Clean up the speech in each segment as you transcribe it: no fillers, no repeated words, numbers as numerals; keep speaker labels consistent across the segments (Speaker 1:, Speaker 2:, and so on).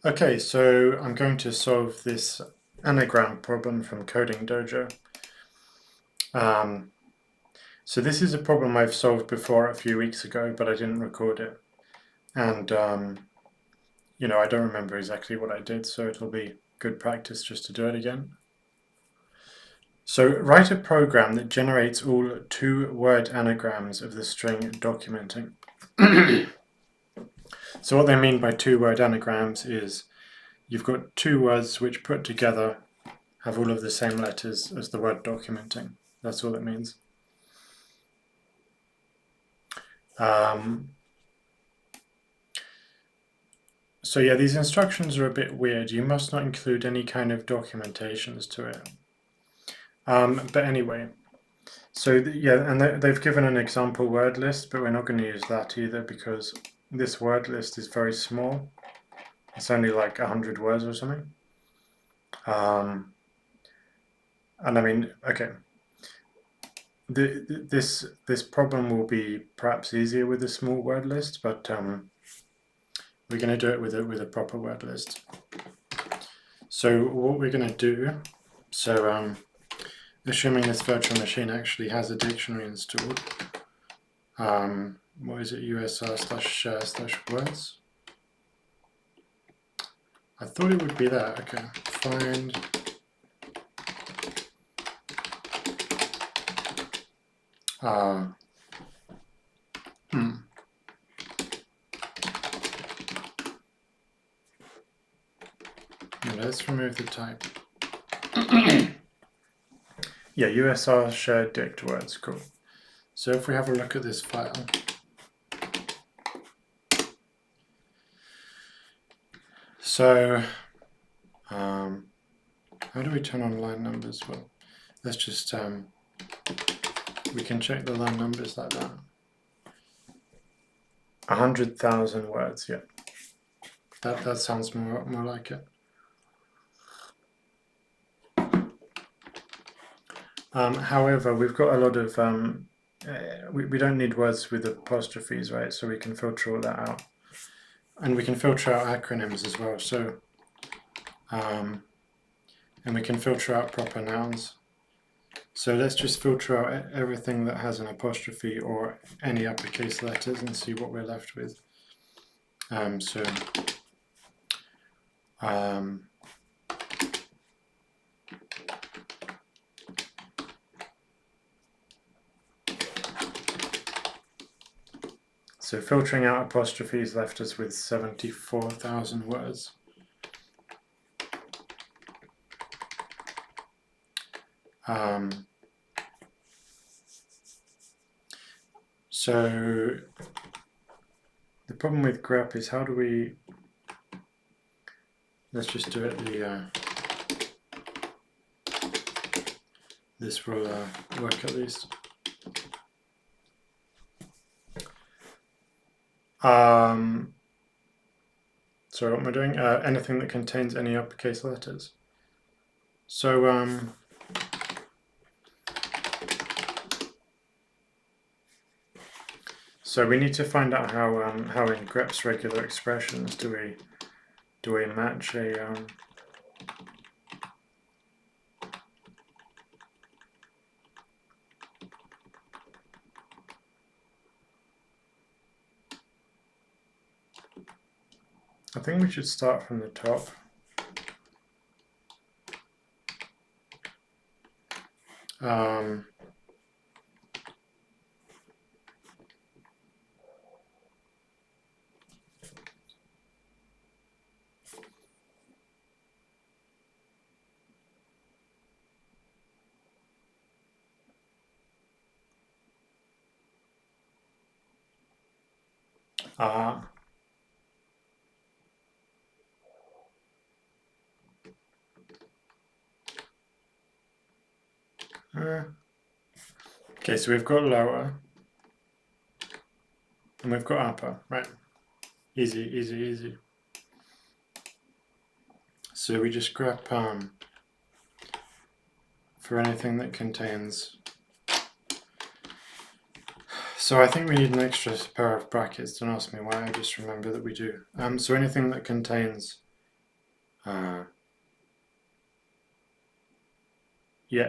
Speaker 1: Okay, so I'm going to solve this anagram problem from Coding Dojo. So this is a problem I've solved before a few weeks ago, but I didn't record it. And, I don't remember exactly what I did, so it'll be good practice just to do it again. So write a program that generates all 2-word anagrams of the string documenting. So what they mean by 2-word anagrams is you've got 2 words which put together have all of the same letters as the word documenting. That's all it means. So yeah, these instructions are a bit weird. You must not include any kind of documentations to it. But anyway, so and they've given an example word list, but we're not going to use that either because this word list is very small. It's only like 100 words or something. And I mean, okay, this problem will be perhaps easier with a small word list, but we're going to do it with a proper word list. So what we're going to do, assuming this virtual machine actually has a dictionary installed, what is it, usr/share/words? I thought it would be that. Okay, find let's remove the type. Yeah, USR shared dict words, cool. So if we have a look at this file, so how do we turn on line numbers? Well, let's just we can check the line numbers like that. 100,000 words, yeah. That sounds more like it. However, we've got a lot of we don't need words with apostrophes, right? So we can filter all that out, and we can filter out acronyms as well. So and we can filter out proper nouns. So let's just filter out everything that has an apostrophe or any uppercase letters and see what we're left with. So filtering out apostrophes left us with 74,000 words. So the problem with grep is how do we, let's just do it this will work at least. Sorry, what am I doing? Anything that contains any uppercase letters. So so we need to find out how in grep's regular expressions do we match a I think we should start from the top. Okay, so we've got lower and we've got upper, right? Easy, easy, easy. So we just grep for anything that contains. So I think we need an extra pair of brackets. Don't ask me why, I just remember that we do. So anything that contains yeah,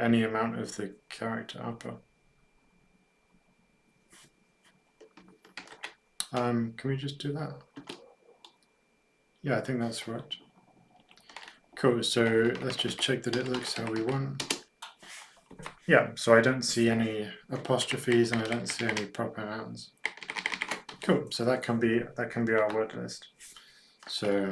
Speaker 1: any amount of the character upper. Can we just do that? Yeah, I think that's right. Cool, so let's just check that it looks how we want. Yeah, so I don't see any apostrophes and I don't see any proper nouns. Cool, so that can be our word list. So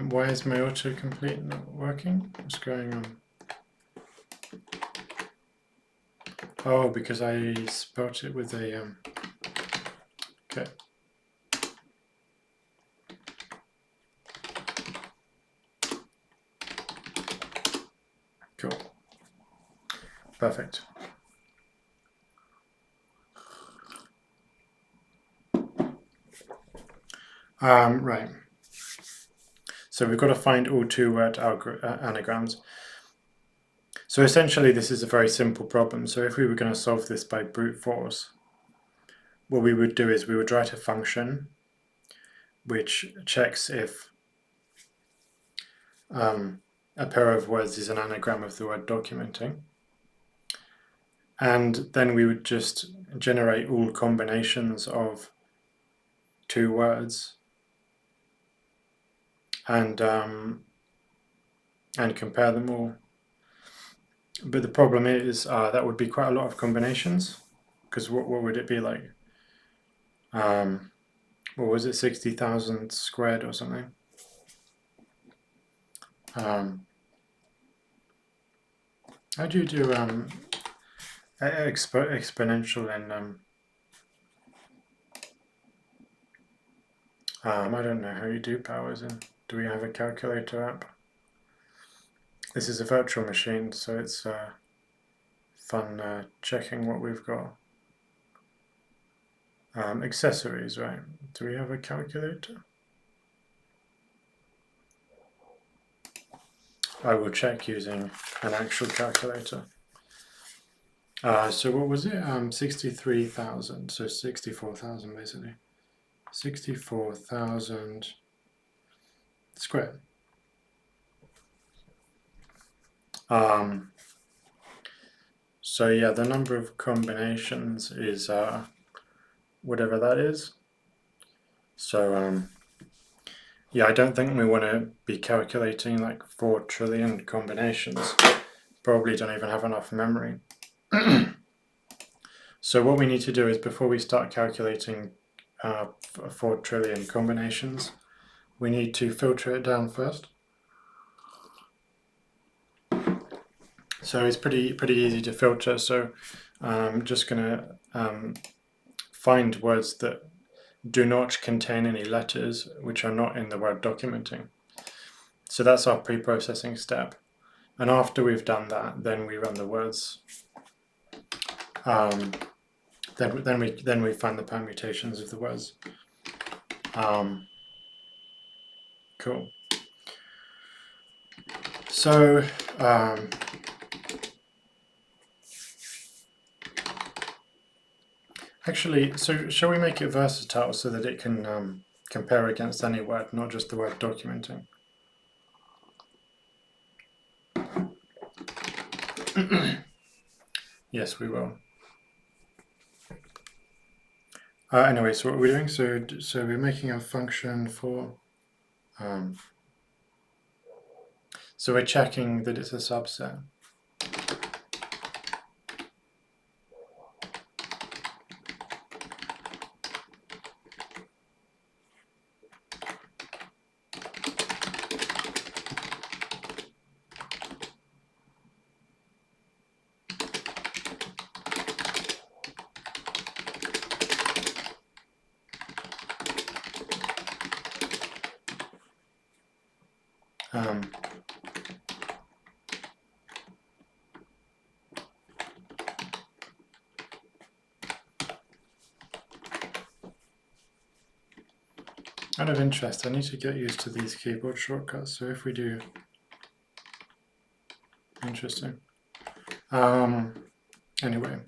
Speaker 1: why is my autocomplete not working? What's going on? Oh, because I spelt it with a okay. Cool. Perfect. Right. So we've got to find all two-word anagrams. So essentially this is a very simple problem. So if we were going to solve this by brute force, what we would do is we would write a function which checks if a pair of words is an anagram of the word documenting. And then we would just generate all combinations of two words and compare them all. But the problem is that would be quite a lot of combinations, because what would it be like? What was it, 60,000 squared or something? How do you do exponential in I don't know how you do powers in. Do we have a calculator app? This is a virtual machine, so it's fun checking what we've got. Accessories, right? Do we have a calculator? I will check using an actual calculator. So what was it? 63,000, so 64,000 basically. 64,000 squared. So yeah, the number of combinations is whatever that is. So yeah, I don't think we want to be calculating like 4 trillion combinations. Probably don't even have enough memory. So what we need to do is, before we start calculating 4 trillion combinations, we need to filter it down first. So it's pretty easy to filter. So I'm just going to find words that do not contain any letters which are not in the word documenting. So that's our pre-processing step. And after we've done that, then we run the words. Then we find the permutations of the words. Cool. So actually, so shall we make it versatile so that it can compare against any word, not just the word documenting? Yes, we will. Anyway, so what are we doing? So we're making a function for. So we're checking that it's a subset. Out of interest, I need to get used to these keyboard shortcuts. So if we do, interesting. Anyway.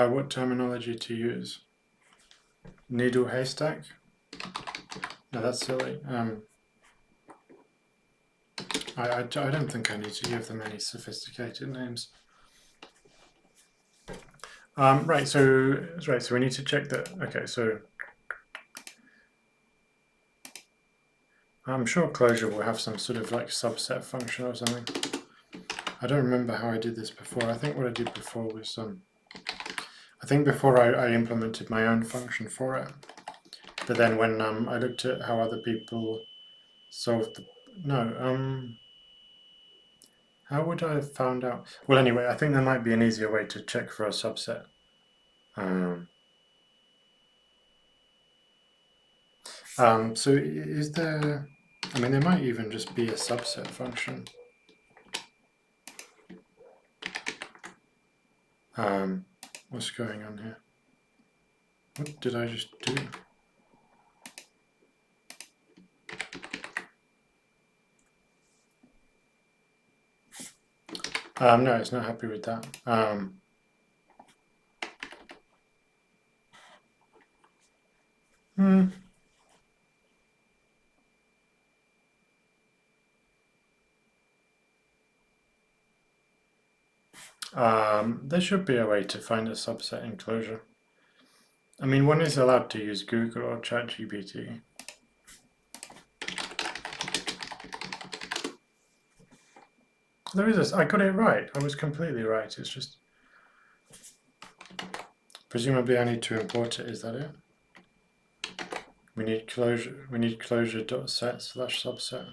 Speaker 1: What terminology to use? Needle haystack? No, that's silly. I don't think I need to give them any sophisticated names. Right, so we need to check that. Okay, so I'm sure Clojure will have some sort of like subset function or something. I don't remember how I did this before. I think what I did before was I think before I implemented my own function for it. But then when I looked at how other people solved the how would I have found out? Well, anyway, I think there might be an easier way to check for a subset. So is there? I mean, there might even just be a subset function. What's going on here? What did I just do? No, it's not happy with that. There should be a way to find a subset in Clojure. I mean, one is allowed to use Google or ChatGPT. There is I got it right. I was completely right. It's just presumably I need to import it. Is that it? We need Clojure. We need Clojure.set/subset.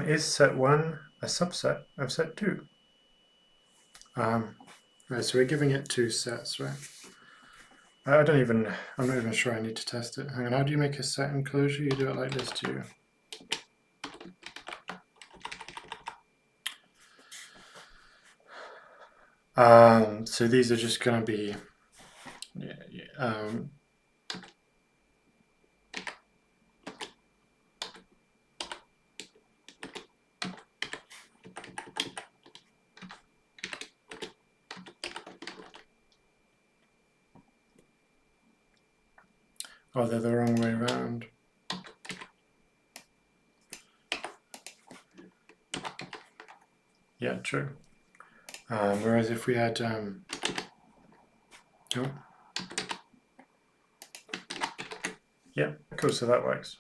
Speaker 1: Is set1 a subset of set2? Right, so we're giving it two sets, right? I'm not even sure I need to test it. Hang on, how do you make a set in Clojure? You do it like this, do you? So these are just going to be oh, they're the wrong way around. Yeah, true. Whereas if we had yeah, cool, so that works.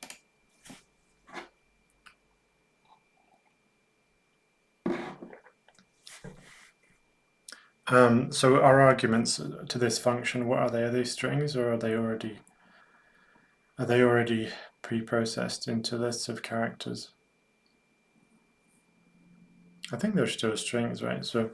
Speaker 1: So our arguments to this function, what are they? Are they strings, or are they already pre-processed into lists of characters? I think they're still strings, right? So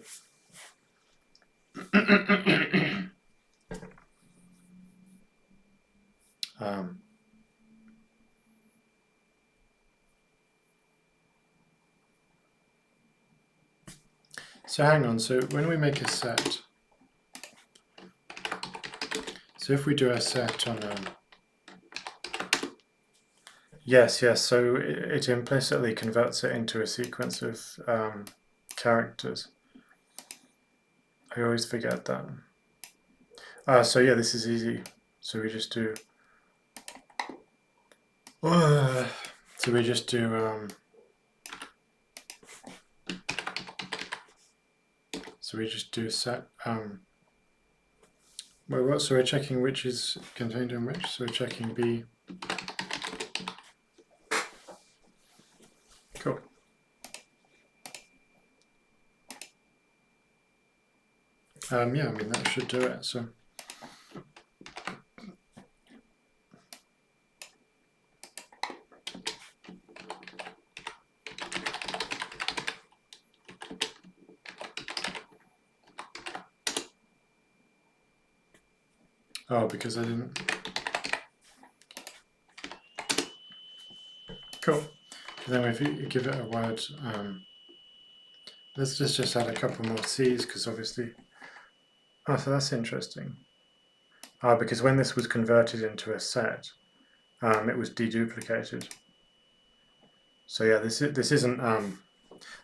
Speaker 1: so hang on, so when we make a set, so if we do a set on yes, so it implicitly converts it into a sequence of characters. I always forget that. So yeah, this is easy. So we just do set wait, what? So we're checking which is contained in which. So we're checking B. Cool. Yeah, I mean, that should do it. So. Oh, because I didn't. Cool. Then if you give it a word, let's just add a couple more C's, because obviously. Oh, so that's interesting. Because when this was converted into a set, it was deduplicated. So yeah, this isn't.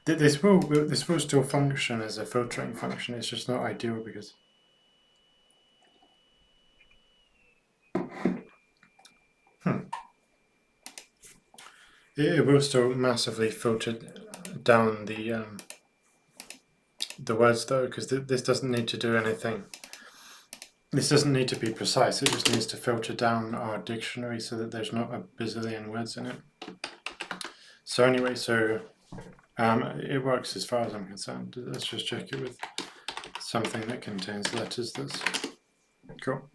Speaker 1: This will still function as a filtering function. It's just not ideal because. It will still massively filter down the words though, because this doesn't need to do anything. This doesn't need to be precise. It just needs to filter down our dictionary so that there's not a bazillion words in it. So anyway, it works as far as I'm concerned. Let's just check it with something that contains letters. That's cool.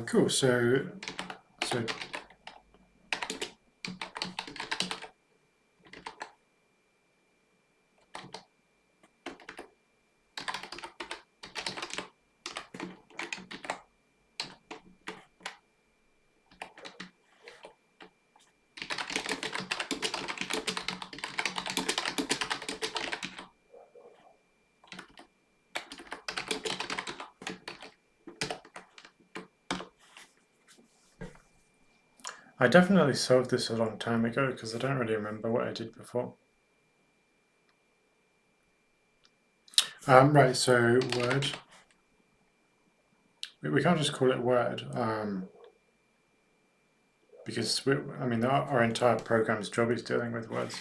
Speaker 1: Cool. So. I definitely solved this a long time ago because I don't really remember what I did before. Right, so word. We can't just call it word because our entire program's job is dealing with words.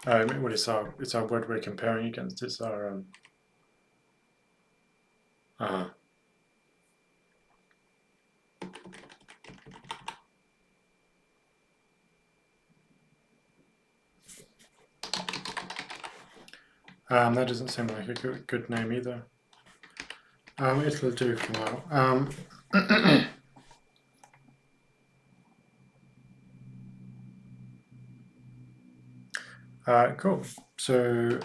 Speaker 1: Well, it's our word we're comparing against. It's our that doesn't seem like a good name either. It'll do for now. Cool. So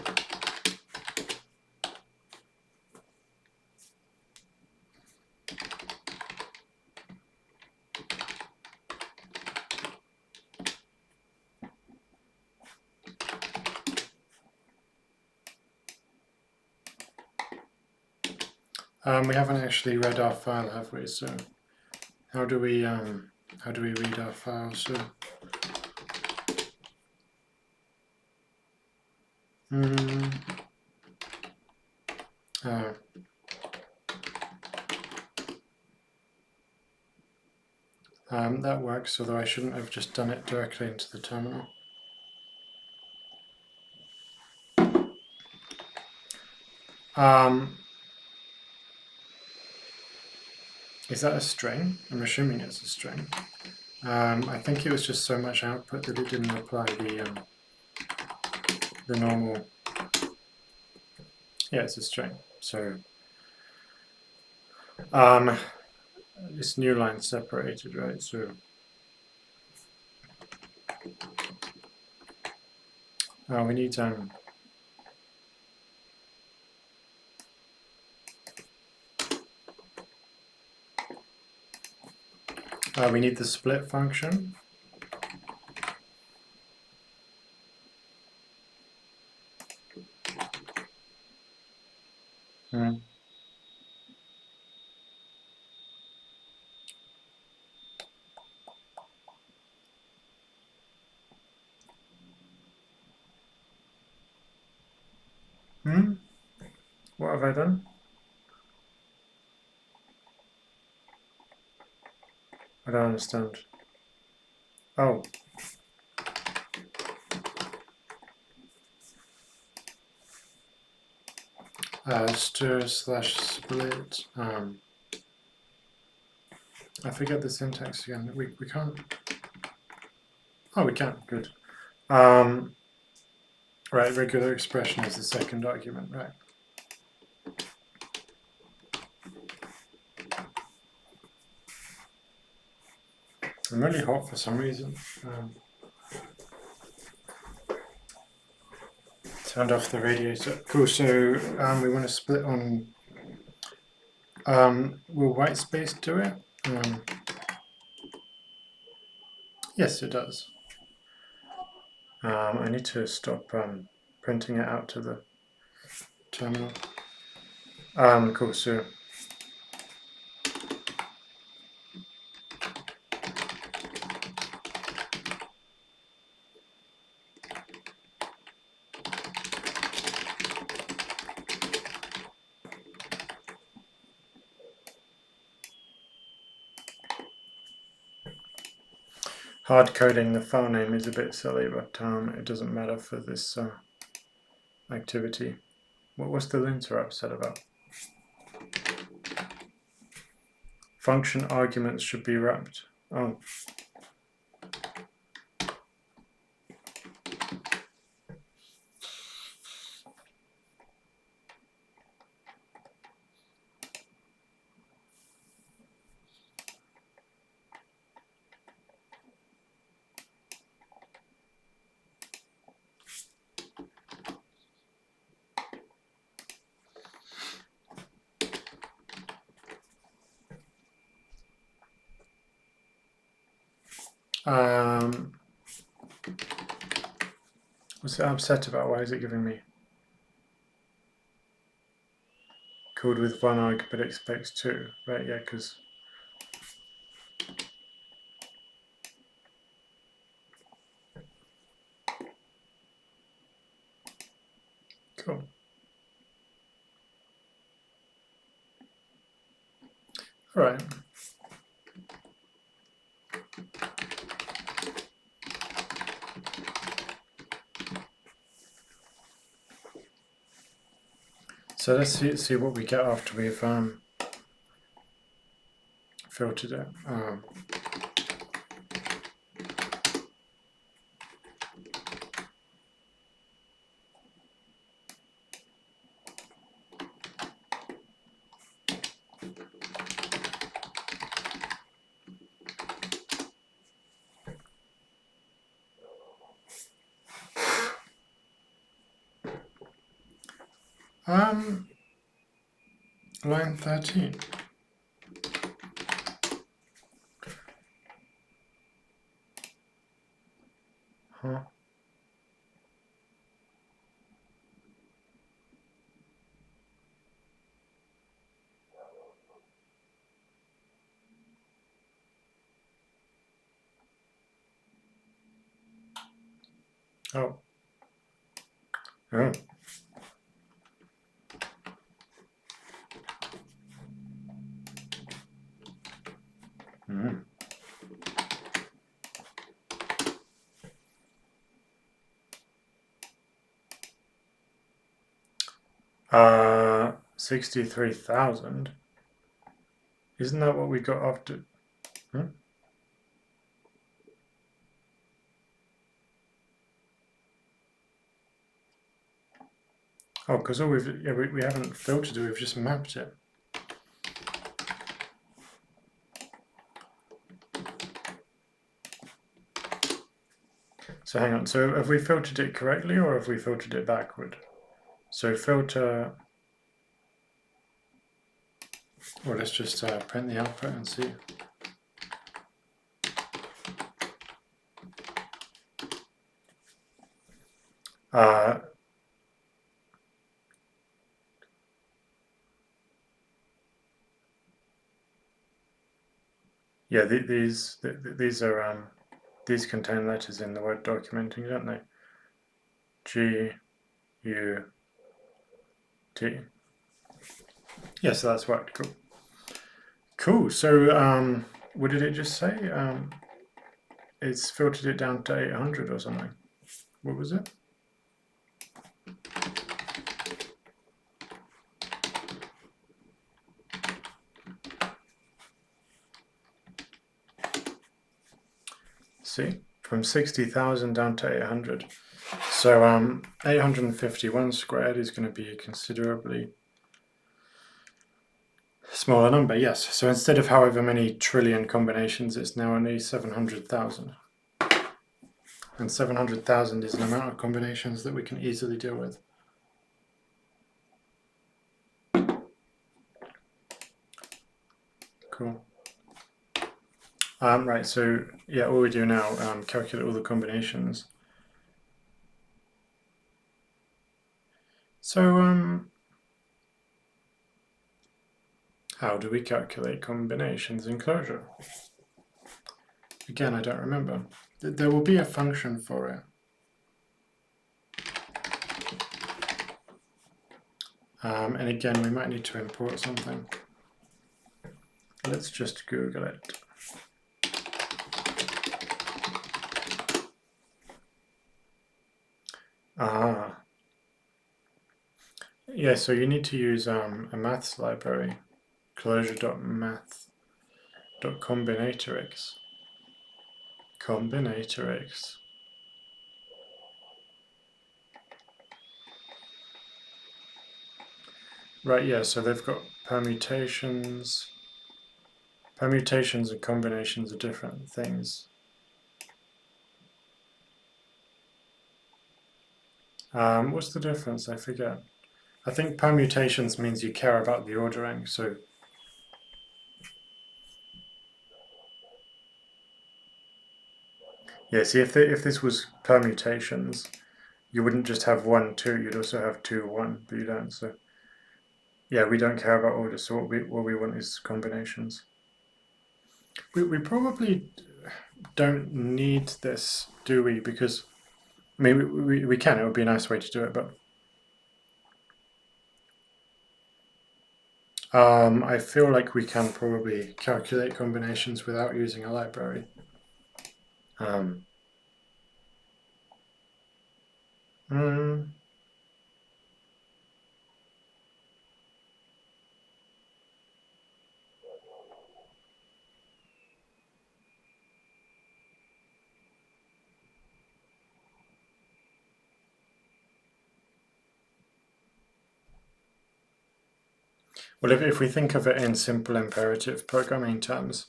Speaker 1: we haven't actually read our file, have we? So how do we read our file? So that works, although I shouldn't have just done it directly into the terminal. Is that a string? I'm assuming it's a string. I think it was just so much output that it didn't apply the normal. Yeah, it's a string. So this new line separated, right? So we need we need the split function. What have I done? I don't understand. Oh. Stir/split. I forget the syntax again. We can't. Oh, we can. Good. Right, regular expression is the second argument, right? I'm really hot for some reason. Turned off the radiator. Cool, so we want to split on, will white space do it? Yes, it does. I need to stop printing it out to the terminal. Cool, so hard coding the file name is a bit silly, but it doesn't matter for this activity. What was the linter upset about? Function arguments should be wrapped. Oh. What's it upset about? Why is it giving me code with one arg but expects two? Right, yeah, because cool. All right. So let's see what we get after we've filtered it. Line 13. Huh. Oh. Oh. Mm. 63,000. Isn't that what we got after? Hmm? Oh, because all we haven't filtered it, we've just mapped it. So hang on, so have we filtered it correctly or have we filtered it backward? So filter, well, let's just print the output and see. Yeah, these are these contain letters in the word documenting, don't they? G, U, T. Yeah, so that's worked. Cool. Cool. So what did it just say? It's filtered it down to 800 or something. What was it? See, from 60,000 down to 800. So 851 squared is going to be a considerably smaller number, yes. So instead of however many trillion combinations, it's now only 700,000. And 700,000 is an amount of combinations that we can easily deal with. Cool. Right, so yeah, all we do now, calculate all the combinations. So how do we calculate combinations in Clojure? Again, I don't remember. There will be a function for it. And again, we might need to import something. Let's just Google it. Yeah, so you need to use a maths library, clojure.math.combinatorix. Combinatorix. Right, yeah, so they've got permutations. Permutations and combinations are different things. What's the difference? I forget. I think permutations means you care about the ordering, so yeah, see, if this was permutations, you wouldn't just have 1, 2, you'd also have 2, 1, but you don't, so yeah, we don't care about order, so what we want is combinations. We probably don't need this, do we? Because, I mean, we can, it would be a nice way to do it, but I feel like we can probably calculate combinations without using a library. Well, if we think of it in simple imperative programming terms,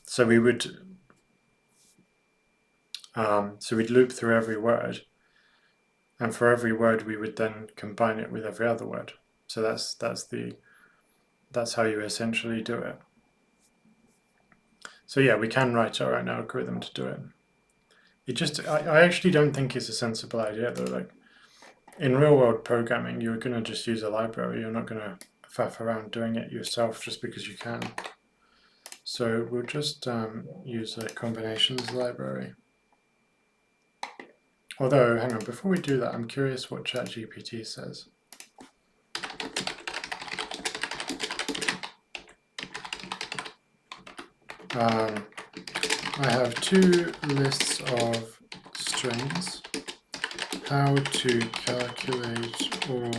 Speaker 1: so we would we'd loop through every word, and for every word we would then combine it with every other word. So that's how you essentially do it. So yeah, we can write our own algorithm to do it. I actually don't think it's a sensible idea though. Like in real world programming, you're going to just use a library. You're not going to faff around doing it yourself just because you can. So we'll just use a combinations library. Although, hang on, before we do that, I'm curious what ChatGPT says. I have 2 lists of strings. How to calculate all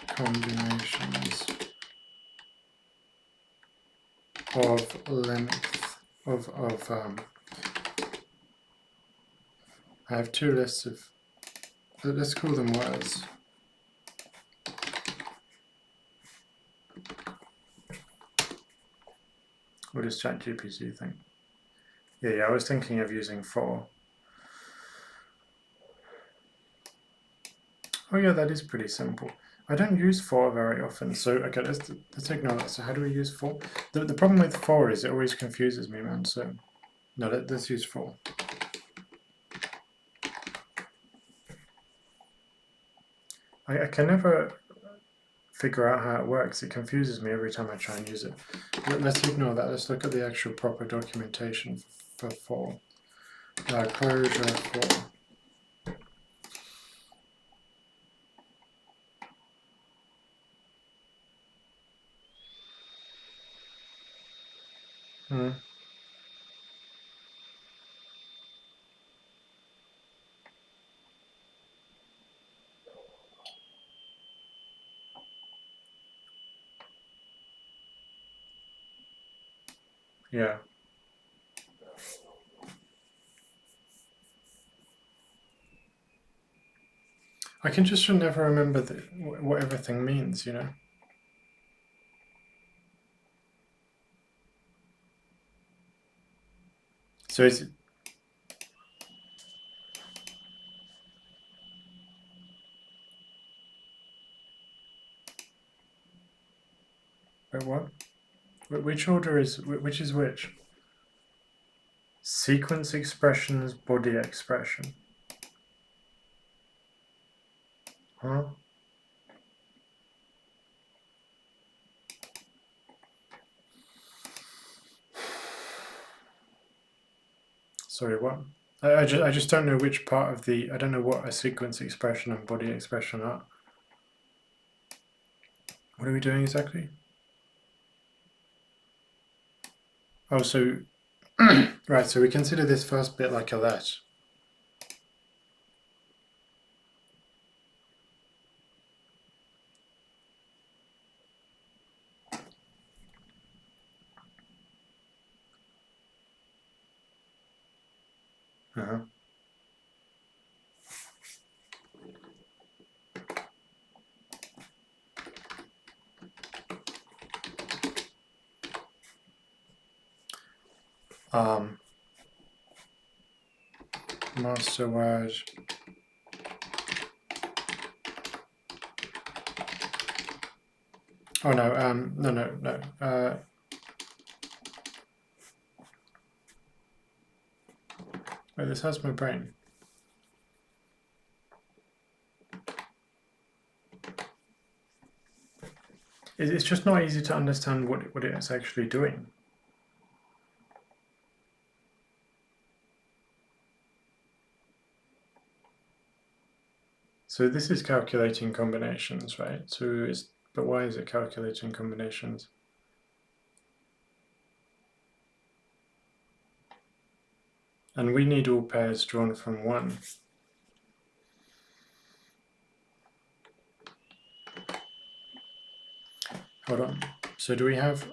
Speaker 1: combinations of length of I have 2 lists of, let's call them words. What does ChatGPT think? Yeah, I was thinking of using for. Oh yeah, that is pretty simple. I don't use for very often, so okay, let's ignore that. So how do we use for? The problem with for is it always confuses me, man. So no, let's use for. I can never figure out how it works. It confuses me every time I try and use it. Let's ignore that. Let's look at the actual proper documentation for. Clojure for. Yeah. I can just never remember what everything means, you know. So is it, wait, what? Which order is which is which? Sequence expressions, body expression. Huh? Sorry, what? I just don't know which part of the, I don't know what a sequence expression and body expression are. What are we doing exactly? Oh, so, right, so we consider this first bit like a let. Uh-huh. Master word. Oh no, no. Wait, this has my brain. It's just not easy to understand what it's actually doing. So this is calculating combinations, right? But why is it calculating combinations? And we need all pairs drawn from 1. Hold on. So do we have...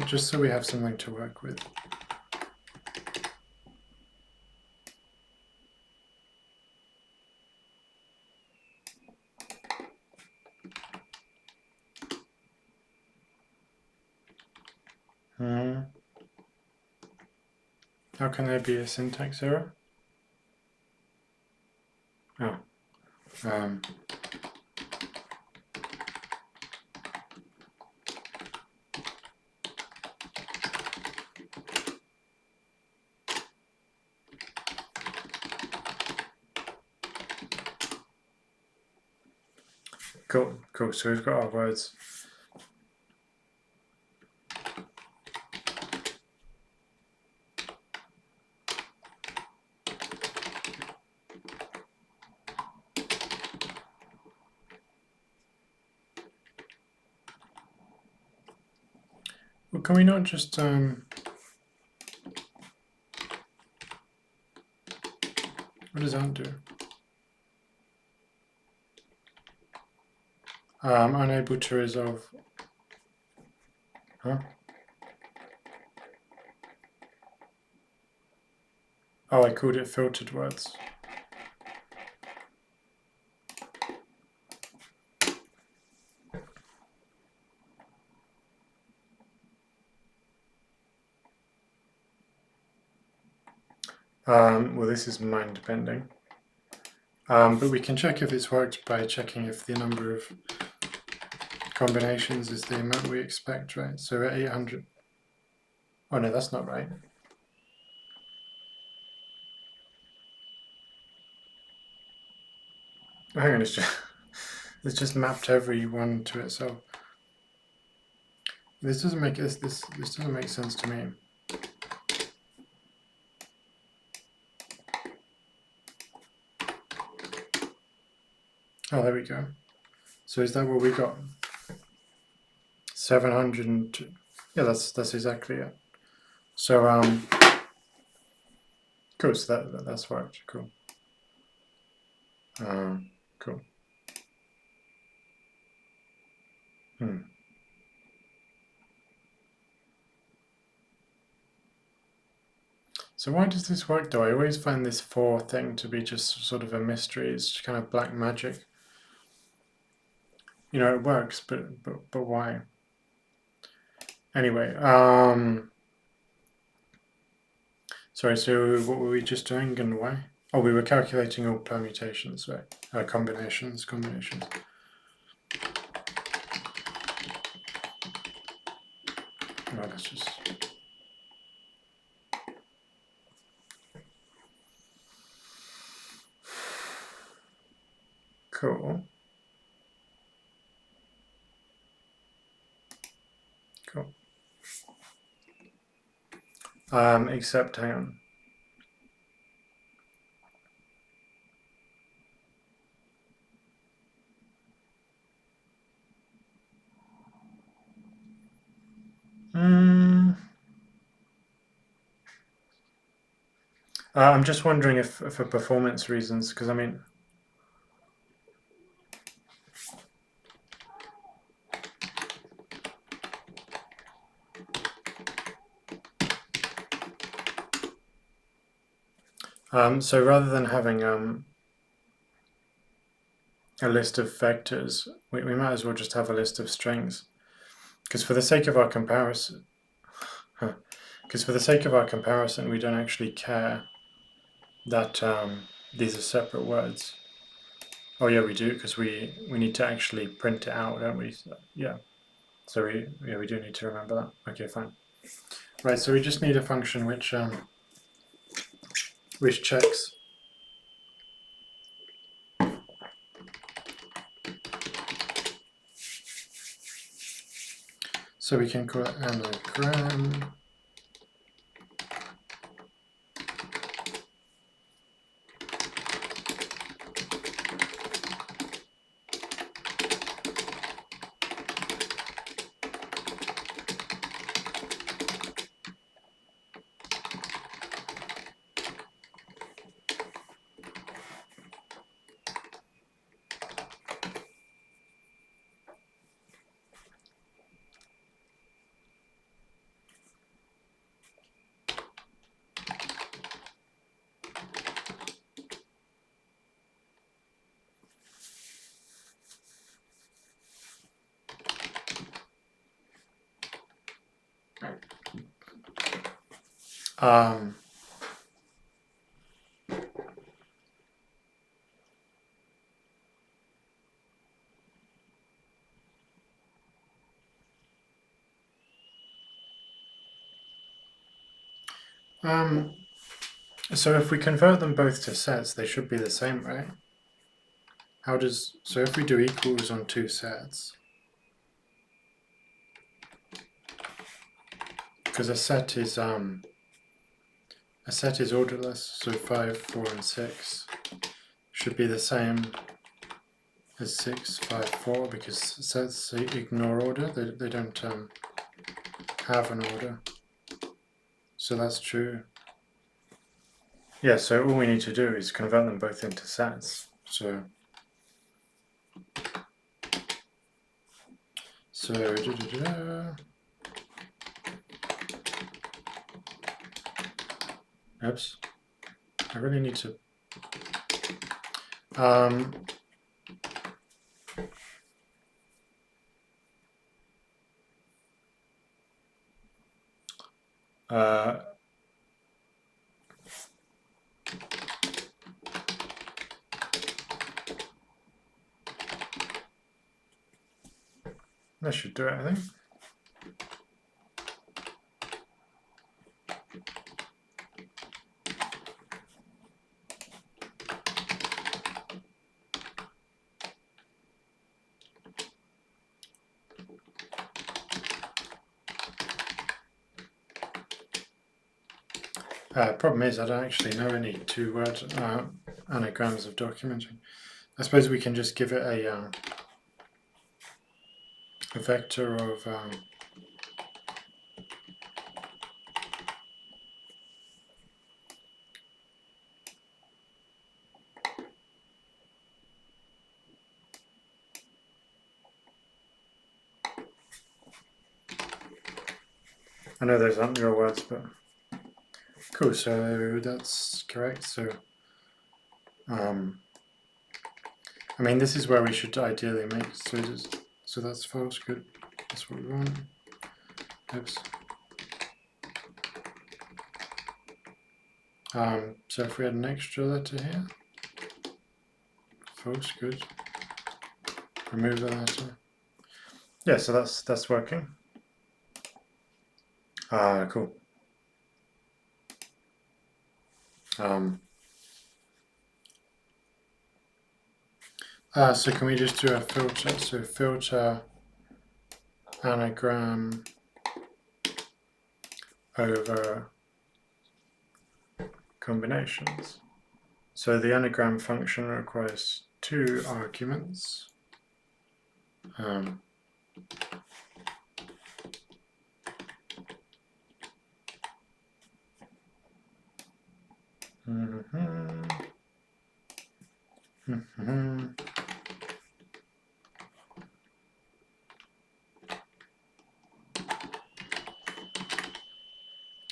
Speaker 1: just so we have something to work with. How can there be a syntax error? Oh. Cool. So we've got our words. Well, can we not just what does that do? Unable to resolve. Huh? Oh, I called it filtered words. Well, this is mind bending. But we can check if it's worked by checking if the number of combinations is the amount we expect, right? So at 800. Oh no, that's not right. Hang on, it's just mapped every one to itself. This doesn't make this doesn't make sense to me. Oh, there we go. So is that what we got? 702. Yeah, that's exactly it. So cool. So that's worked. Cool. Cool. Hmm. So why does this work though? I always find this for thing to be just sort of a mystery. It's kind of black magic. You know, it works, but why? Anyway, sorry, so what were we just doing and why? Oh, we were calculating all permutations, right? Combinations. Well, let's just... Cool. Except, hang on. I'm just wondering if for performance reasons, because I mean, so rather than having a list of vectors, we might as well just have a list of strings, because for the sake of our comparison, we don't actually care that these are separate words. Oh yeah, we do, because we need to actually print it out, don't we? So, yeah. So we do need to remember that. Okay, fine. Right. So we just need a function which checks. So we can call it anagram. So if we convert them both to sets, they should be the same, right? So if we do equals on two sets, because a set is orderless, so 5, 4, and 6 should be the same as 6, 5, 4, because sets ignore order, they don't have an order. So that's true. Yeah, so all we need to do is convert them both into sets. So oops, I really need to that should do it, I think. Problem is, I don't actually know any two-word anagrams of documenting. I suppose we can just give it a vector of I know those aren't real words, but cool. So that's correct. So, I mean, this is where we should ideally make. So that's false. Good. That's what we want. Oops. So if we had an extra letter here, false. Good. Remove the letter. Yeah. So that's working. Cool. So can we just do a filter? So filter anagram over combinations. So the anagram function requires 2 arguments.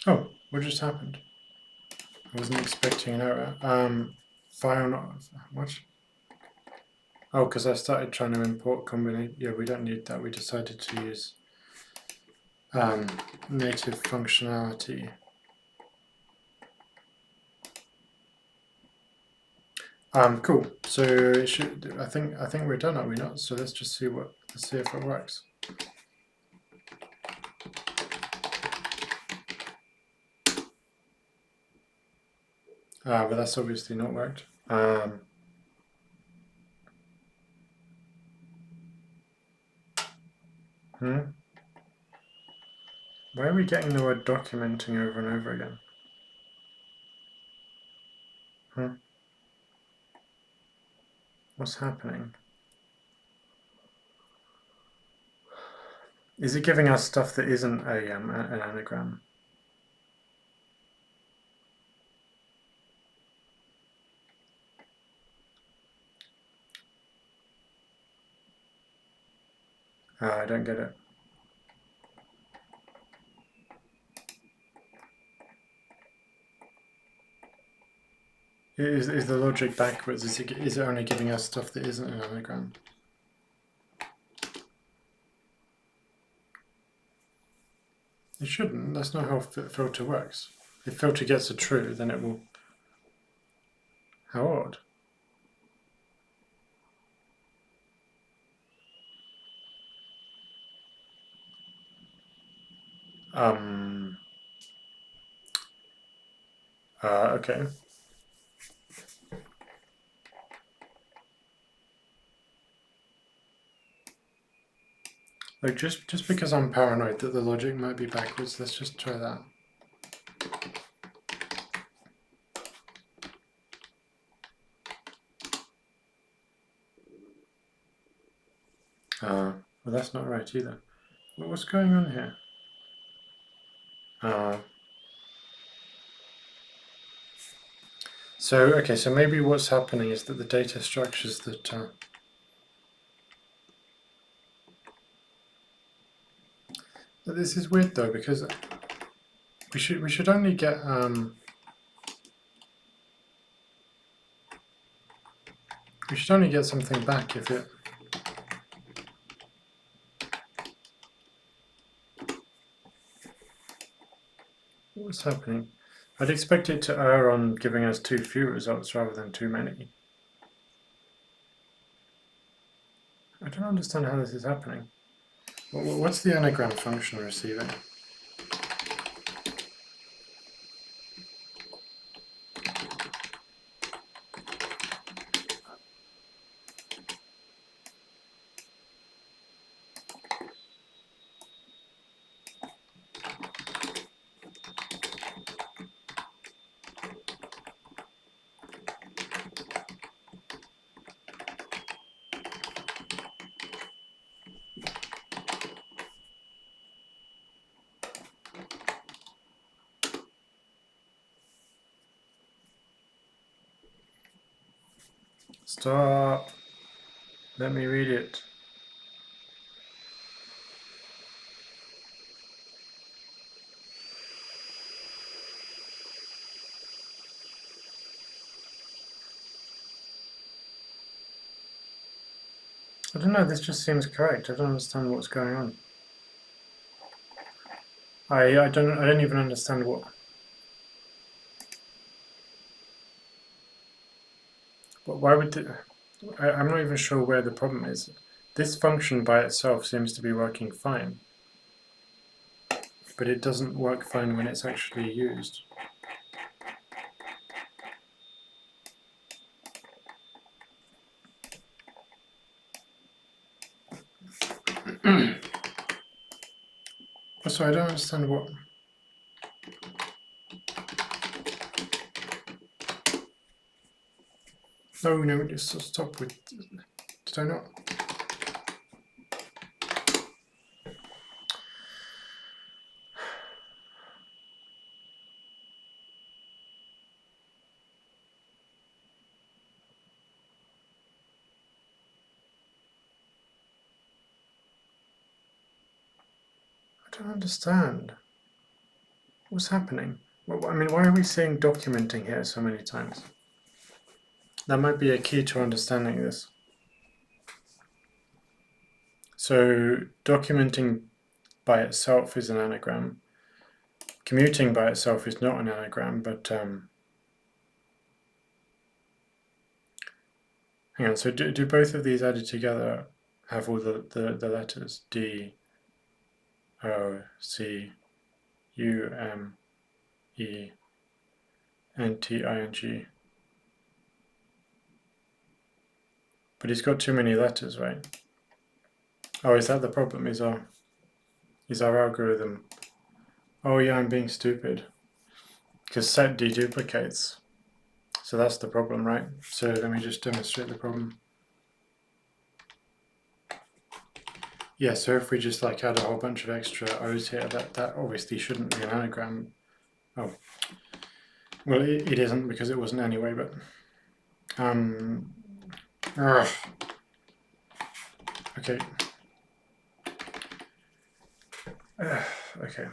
Speaker 1: Oh, what just happened? I wasn't expecting an error. File not, what? Oh, because I started trying to import combination. Yeah, we don't need that. We decided to use native functionality. Cool. So it should. I think we're done. Are we not? So let's just see what. Let's see if it works. But that's obviously not worked. Why are we getting the word documenting over and over again? What's happening? Is it giving us stuff that isn't an anagram? I don't get it. Is the logic backwards? Is it only giving us stuff that isn't an anagram? It shouldn't. That's not how filter works. If filter gets a true, then it will. How odd. Okay. Like just because I'm paranoid that the logic might be backwards, let's just try that. Well, that's not right either. What's going on here? So, okay, so maybe what's happening is that the data structures that this is weird though, because we should only get we should only get something back if it. What's happening? I'd expect it to err on giving us too few results rather than too many. I don't understand how this is happening. What's the anagram function receiving? Stop. Let me read it. I don't know, this just seems correct. I don't understand what's going on. I don't even understand what. But why would I'm not even sure where the problem is. This function by itself seems to be working fine, but it doesn't work fine when it's actually used. So I don't understand what. No, just stop with. Did I not? I don't understand. What's happening? Well, I mean, why are we saying documenting here so many times? That might be a key to understanding this. So documenting by itself is an anagram. Commuting by itself is not an anagram, but hang on, so do both of these added together have all the letters? D, O, C, U, M, E, N, T, I, N, G. But he's got too many letters, right? Oh, is that the problem? Is our algorithm? Oh yeah, I'm being stupid. Because set deduplicates. So that's the problem, right? So let me just demonstrate the problem. Yeah, so if we just like add a whole bunch of extra O's here, that obviously shouldn't be an anagram. Oh, well, it isn't because it wasn't anyway, but okay. Okay.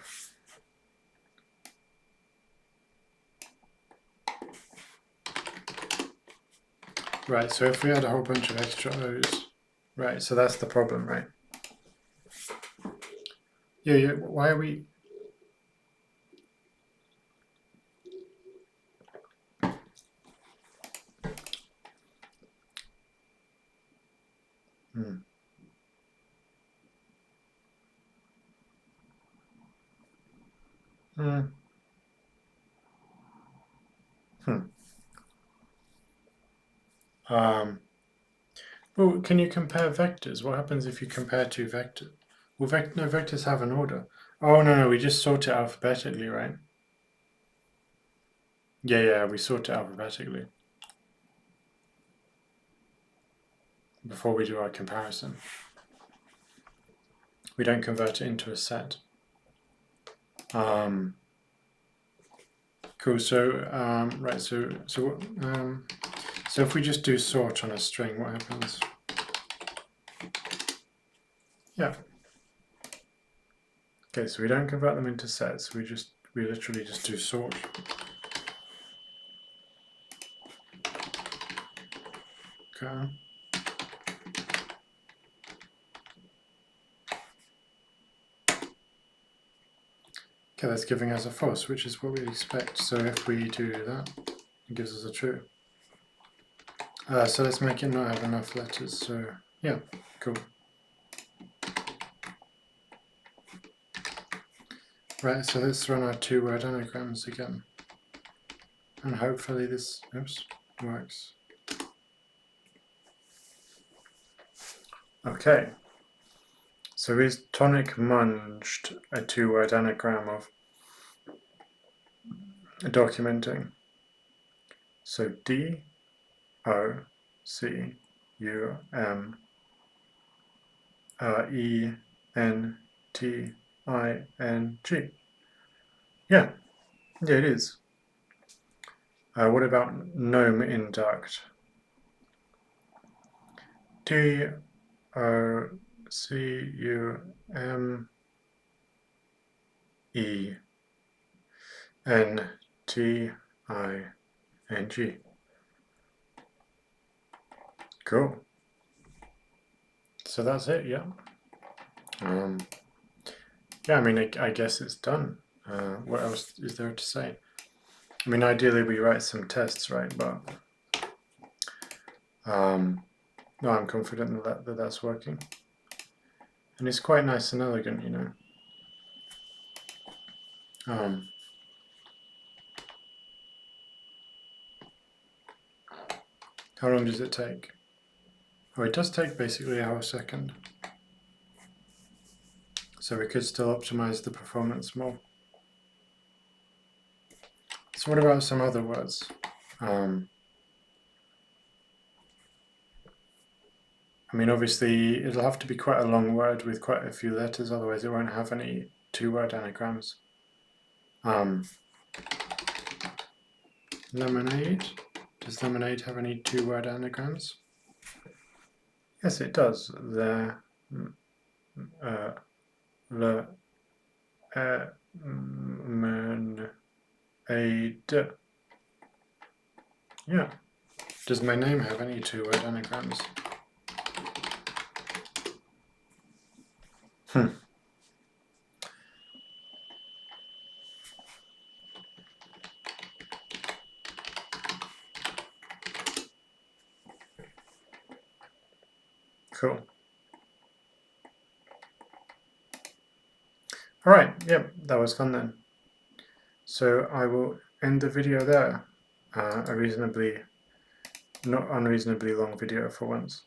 Speaker 1: Right, so if we add a whole bunch of extra O's, right, so that's the problem, right? Yeah, why are we... Well, can you compare vectors? What happens if you compare two vectors? Well, no, vectors have an order. Oh, no, we just sort it alphabetically, right? Yeah, we sort it alphabetically before we do our comparison. We don't convert it into a set. Cool. So right. So if we just do sort on a string, what happens? Yeah. Okay. So we don't convert them into sets. We literally just do sort. Okay. Okay, that's giving us a false, which is what we expect. So if we do that, it gives us a true. So let's make it not have enough letters. So yeah, cool. Right, so let's run our two-word anagrams again. And hopefully this works. Okay. So is tonic munged a two-word anagram of documenting? So D, O, C, U, M, E, N, T, I, N, G. Yeah, it is. What about gnome induct? D, O, C, U, M, E, N, T, I, N, G. Cool. so that's it, yeah. Yeah, I mean, I guess it's done. What else is there to say? I mean, ideally we write some tests, right? But no, I'm confident that that's working. And it's quite nice and elegant, you know. How long does it take? Oh, it does take basically a whole second. So we could still optimize the performance more. So what about some other words? I mean, obviously, it'll have to be quite a long word with quite a few letters, otherwise it won't have any two-word anagrams. Lemonade. Does lemonade have any two-word anagrams? Yes, it does. Lemonade. Yeah. Does my name have any two-word anagrams? Cool. Alright, yep, that was fun then. So I will end the video there. A reasonably, not unreasonably long video for once.